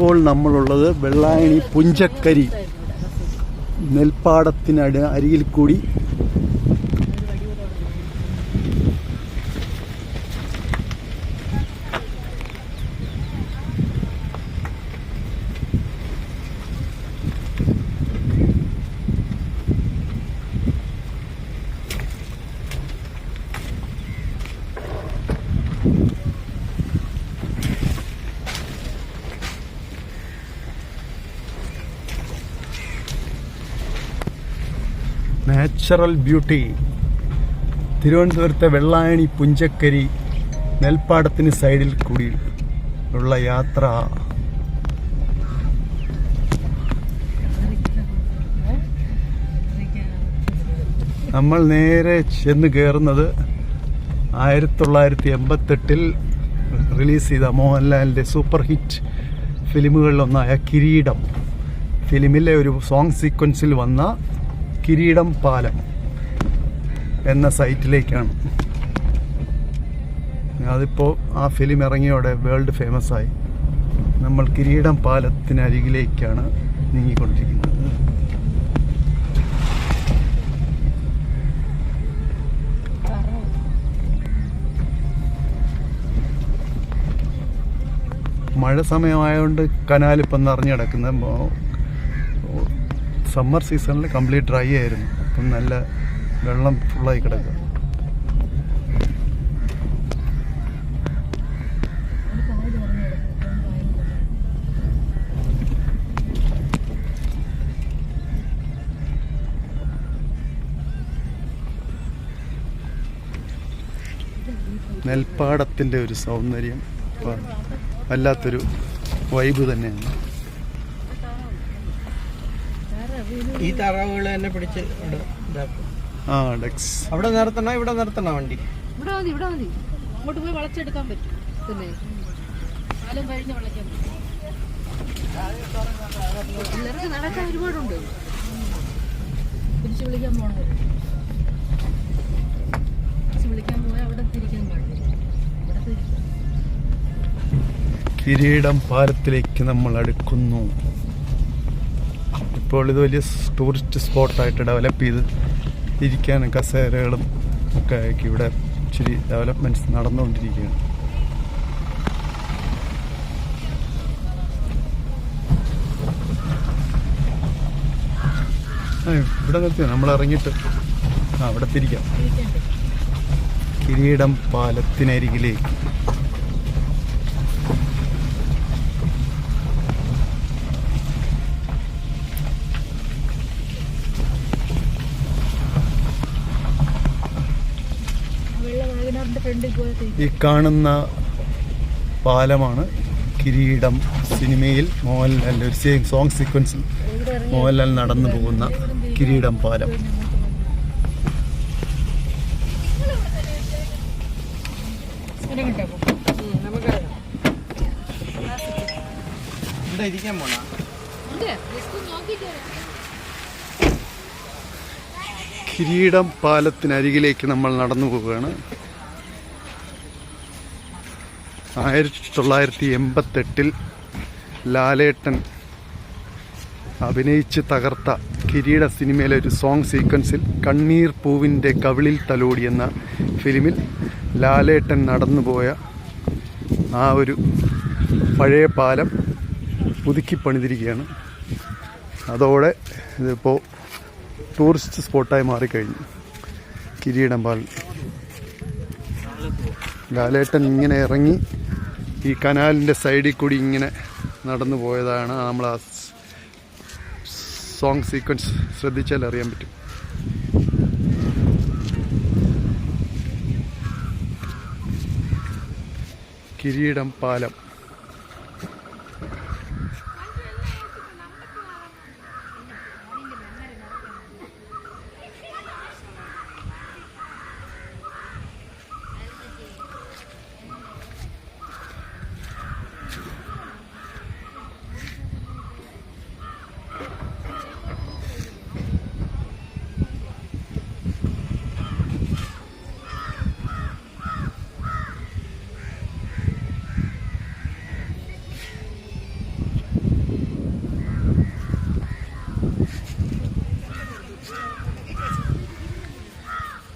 ഇപ്പോൾ നമ്മളുള്ളത് വെള്ളായണി പുഞ്ചക്കരി നെൽപ്പാടത്തിന് അരികിൽ കൂടി നാച്ചുറൽ ബ്യൂട്ടി. തിരുവനന്തപുരത്തെ വെള്ളായണി പുഞ്ചക്കരി നെൽപ്പാടത്തിന് സൈഡിൽ കൂടി ഉള്ള യാത്ര. നമ്മൾ നേരെ ചെന്ന് കയറുന്നത് 1988 റിലീസ് ചെയ്ത മോഹൻലാലിൻ്റെ സൂപ്പർ ഹിറ്റ് ഫിലിമുകളിലൊന്നായ കിരീടം ഫിലിമിലെ ഒരു സോങ് സീക്വൻസിൽ വന്ന കിരീടം പാലം എന്ന സൈറ്റിലേക്കാണ്. അതിപ്പോൾ ആ ഫിലിം ഇറങ്ങിയോടെ വേൾഡ് ഫേമസ് ആയി. നമ്മൾ കിരീടം പാലത്തിനരികിലേക്കാണ് നീങ്ങിക്കൊണ്ടിരിക്കുന്നത്. മഴ സമയമായതുകൊണ്ട് കനാലിപ്പം നിറഞ്ഞു കിടക്കുന്ന. സമ്മർ സീസണിൽ കംപ്ലീറ്റ് ഡ്രൈ ആയിരുന്നു. അപ്പം നല്ല വെള്ളം ഫുള്ളായി കിടക്കുക. നെൽപ്പാടത്തിൻ്റെ ഒരു സൗന്ദര്യം വല്ലാത്തൊരു വൈബ് തന്നെയാണ്. ഈ താറാവുകൾ തന്നെ പിടിച്ച് അവിടെ നിർത്തണോ ഇവിടെ നിർത്തണോ വണ്ടി? ഇവിടെ മതി, ഇവിടെ മതി. അങ്ങോട്ട് പോയി വളച്ചെടുക്കാൻ പറ്റും. പിന്നെ കാലം കഴിഞ്ഞ് വളയ്ക്കാൻ പറ്റും. എല്ലാവർക്കും നടക്കാൻ ഒരുപാടുണ്ട്. തിരിച്ചു വിളിക്കാൻ പോകണം. തിരിച്ചു വിളിക്കാൻ പോയാൽ അവിടെ തിരിക്കാൻ പാടില്ല. ഇവിടെ തിരിക്കും. കിരീടം പാലത്തിലേക്ക് നമ്മൾ അടുക്കുന്നു. ഇപ്പോൾ ഇത് വലിയ ടൂറിസ്റ്റ് സ്പോട്ടായിട്ട് ഡെവലപ്പ് ചെയ്ത് ഇരിക്കാനും കസേരകളും ഒക്കെ ആക്കി ഇവിടെ ഇച്ചിരി ഡെവലപ്മെൻറ്റ്സ് നടന്നുകൊണ്ടിരിക്കുകയാണ്. ഇവിടെ നിർത്തിയോ നമ്മൾ ഇറങ്ങിയിട്ട് അവിടെ തിരിക്കാം. കിരീടം പാലത്തിനരികിലേക്ക്. ഈ കാണുന്ന പാലമാണ് കിരീടം സിനിമയിൽ മോഹൻലാലിൻ്റെ ഒരു സോങ് സീക്വൻസിൽ മോഹൻലാൽ നടന്നു പോകുന്ന കിരീടം പാലം. കിരീടം പാലത്തിനരികിലേക്ക് നമ്മൾ നടന്നു പോവുകയാണ്. 1988 ലാലേട്ടൻ അഭിനയിച്ച് തകർത്ത കിരീട സിനിമയിലെ ഒരു സോങ് സീക്വൻസിൽ കണ്ണീർ പൂവിൻ്റെ കവിളിൽ തലോടി എന്ന ഫിലിമിൽ ലാലേട്ടൻ നടന്നുപോയ ആ ഒരു പഴയ പാലം പുതുക്കി പണിതിരിക്കുകയാണ്. അതോടെ ഇതിപ്പോൾ ടൂറിസ്റ്റ് സ്പോട്ടായി മാറിക്കഴിഞ്ഞു കിരീടം പാലം. ലാലേട്ടൻ ഇങ്ങനെ ഇറങ്ങി ഈ കനാലിൻ്റെ സൈഡിൽ കൂടി ഇങ്ങനെ നടന്നു പോയതാണ്. നമ്മൾ ആ സോങ് സീക്വൻസ് ശ്രദ്ധിച്ചാൽ അറിയാൻ പറ്റും. കിരീടം പാലം.